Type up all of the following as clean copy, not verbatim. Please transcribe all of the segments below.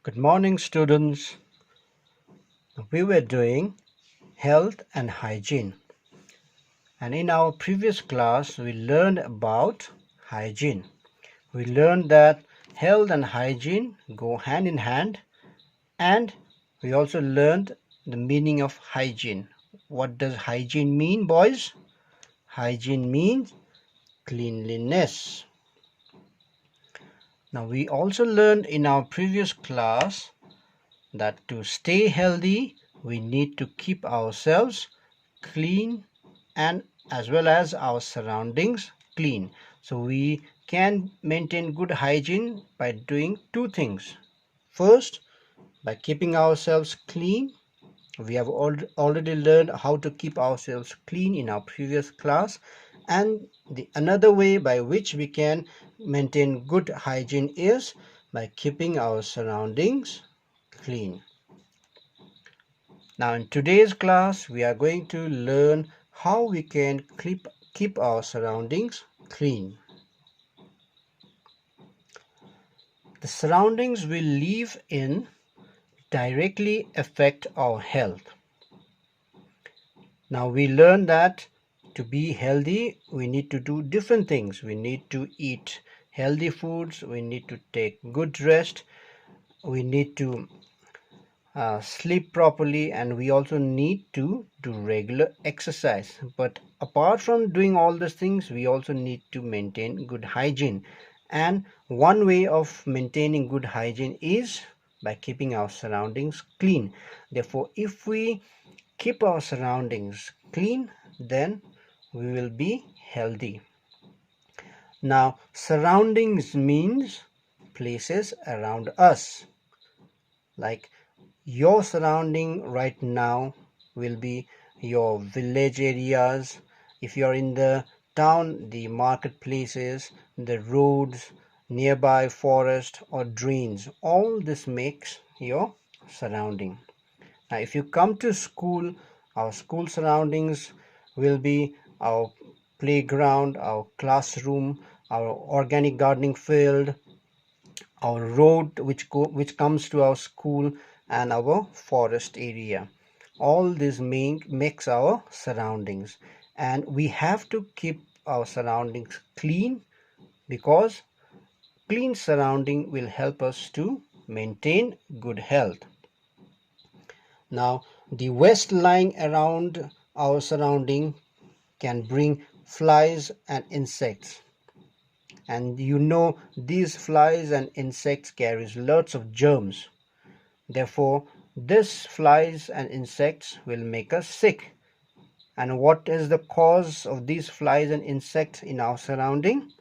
Good morning, students. We were doing health and hygiene, and in our previous class, we learned about hygiene. We learned that health and hygiene go hand in hand, and we also learned the meaning of hygiene. What does hygiene mean, boys? Hygiene means cleanliness. Now, we also learned in our previous class that to stay healthy, we need to keep ourselves clean and as well as our surroundings clean. So we can maintain good hygiene by doing two things. First, by keeping ourselves clean. We have already learned how to keep ourselves clean in our previous class, and the another way by which we can maintain good hygiene is by keeping our surroundings clean. Now in today's class we are going to learn how we can keep our surroundings clean. The surroundings we live in directly affect our health. Now we learn that to be healthy we need to do different things. We need to eat healthy foods, we need to take good rest, we need to sleep properly, and we also need to do regular exercise. But apart from doing all these things, we also need to maintain good hygiene, and one way of maintaining good hygiene is by keeping our surroundings clean. Therefore, if we keep our surroundings clean, then we will be healthy. Now, surroundings means places around us. Like your surrounding right now will be your village areas. If you're in the town, the marketplaces, the roads, nearby forest or drains, all this makes your surrounding. Now if you come to school, our school surroundings will be our playground, our classroom, our organic gardening field, our road which comes to our school, and our forest area. All this makes our surroundings, and we have to keep our surroundings clean because clean surrounding will help us to maintain good health. Now the waste lying around our surrounding can bring flies and insects, and these flies and insects carries lots of germs. Therefore these flies and insects will make us sick. And what is the cause of these flies and insects in our surrounding?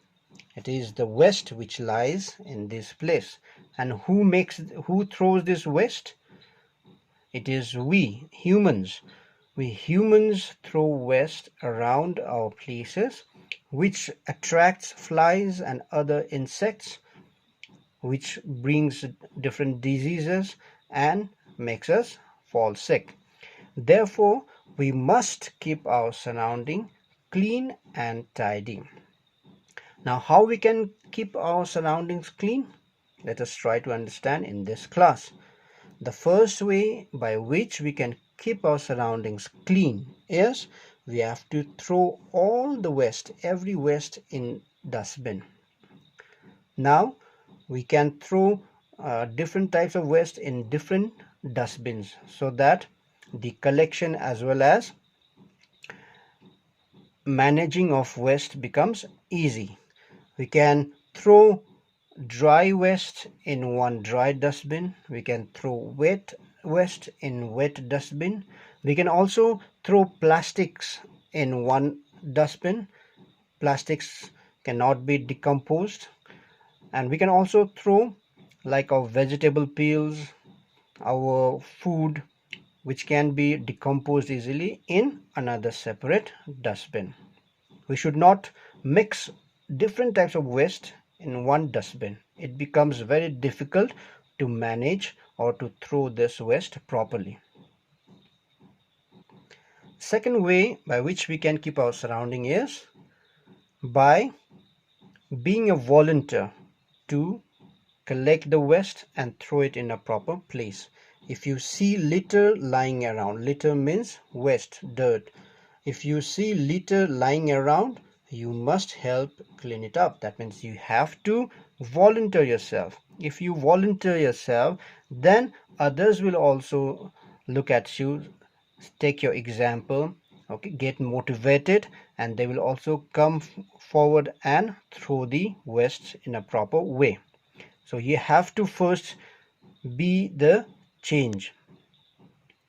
It is the waste which lies in this place. And who throws this waste? It is we humans. We humans throw waste around our places, which attracts flies and other insects, which brings different diseases and makes us fall sick. Therefore, we must keep our surrounding clean and tidy. Now, how we can keep our surroundings clean? Let us try to understand in this class. The first way by which we can keep our surroundings clean is we have to throw all the waste, every waste in dustbin. Now we can throw different types of waste in different dustbins so that the collection as well as managing of waste becomes easy. We can throw dry waste in one dry dustbin. We can throw wet waste in wet dustbin. We can also throw plastics in one dustbin. Plastics cannot be decomposed. And we can also throw like our vegetable peels, our food, which can be decomposed easily, in another separate dustbin. We should not mix different types of waste in one dustbin. It becomes very difficult to manage or to throw this waste properly. Second way by which we can keep our surrounding is by being a volunteer to collect the waste and throw it in a proper place. If you see litter lying around, litter means waste, dirt. If you see litter lying around, you must help clean it up. That means you have to volunteer yourself. If you volunteer yourself, then others will also look at you, take your example, okay, get motivated, and they will also come forward and throw the waste in a proper way. So you have to first be the change.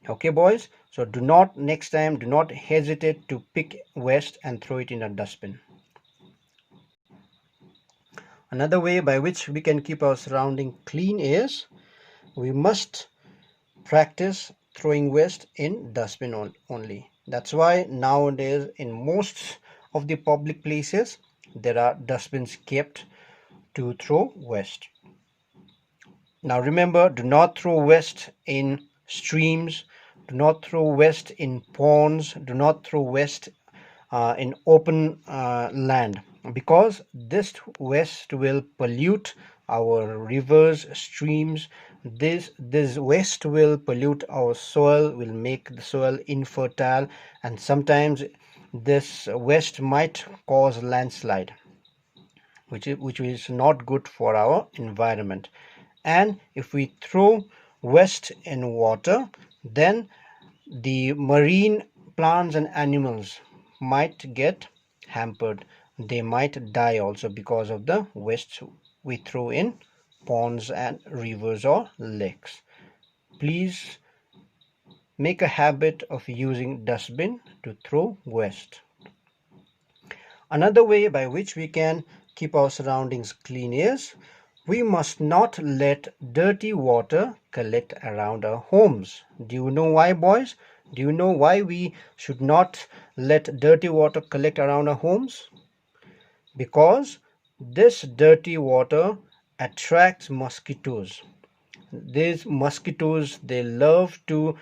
Okay, boys, so do not, next time, do not hesitate to pick waste and throw it in a dustbin. Another way by which we can keep our surrounding clean is we must practice throwing waste in dustbin only. That's why nowadays in most of the public places there are dustbins kept to throw waste. Now remember, do not throw waste in streams, do not throw waste in ponds, do not throw waste in open land, because this waste will pollute our rivers, streams. This waste will pollute our soil, will make the soil infertile, and sometimes this waste might cause landslide, which is not good for our environment. And if we throw waste in water, then the marine plants and animals might get hampered. They might die also because of the waste we throw in ponds and rivers or lakes. Please make a habit of using dustbin to throw waste. Another way by which we can keep our surroundings clean is we must not let dirty water collect around our homes. Do you know why, boys? Do you know why we should not let dirty water collect around our homes? Because this dirty water attracts mosquitoes. These mosquitoes, they love to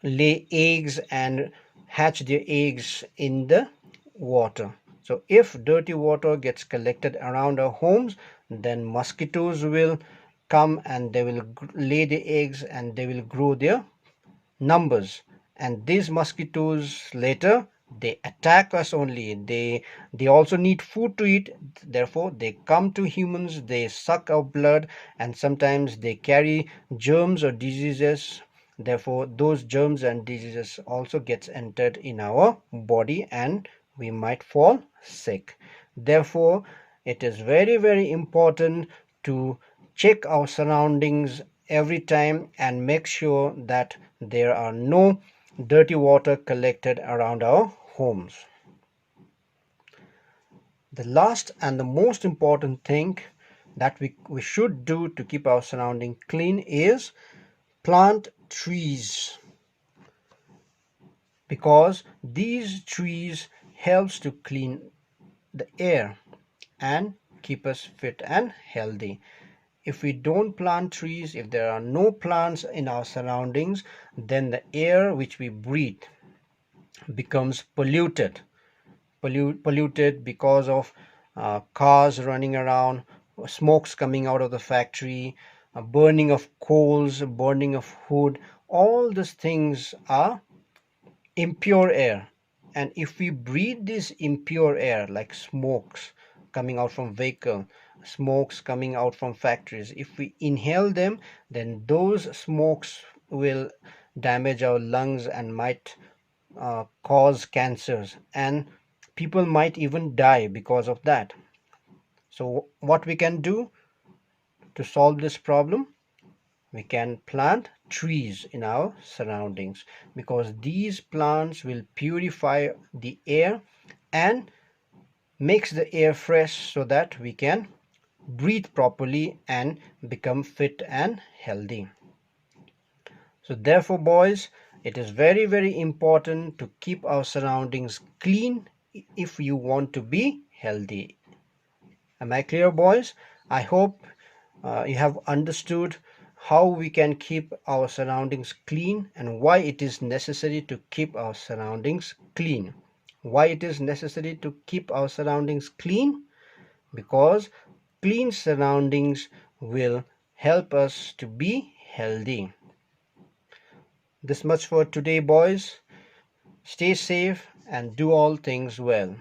lay eggs and hatch their eggs in the water. So if dirty water gets collected around our homes, then mosquitoes will come and they will lay the eggs and they will grow their numbers. And these mosquitoes later, they attack us only. They also need food to eat, therefore they come to humans, they suck our blood, and sometimes they carry germs or diseases. Therefore those germs and diseases also gets entered in our body and we might fall sick. Therefore it is very, very important to check our surroundings every time and make sure that there are no dirty water collected around our homes. The last and the most important thing that we should do to keep our surrounding clean is plant trees, because these trees helps to clean the air and keep us fit and healthy. If we don't plant trees, if there are no plants in our surroundings, then the air which we breathe becomes polluted because of cars running around, smokes coming out of the factory, burning of coals, burning of wood. All these things are impure air, and if we breathe this impure air like smokes coming out from vehicle, smokes coming out from factories, if we inhale them, then those smokes will damage our lungs and might cause cancers, and people might even die because of that. So what we can do to solve this problem? We can plant trees in our surroundings, because these plants will purify the air and makes the air fresh so that we can breathe properly and become fit and healthy. So therefore, boys, it is very, very important to keep our surroundings clean if you want to be healthy. Am I clear, boys? I hope you have understood how we can keep our surroundings clean and why it is necessary to keep our surroundings clean. Why it is necessary to keep our surroundings clean? Because clean surroundings will help us to be healthy. This much for today, boys. Stay safe and do all things well.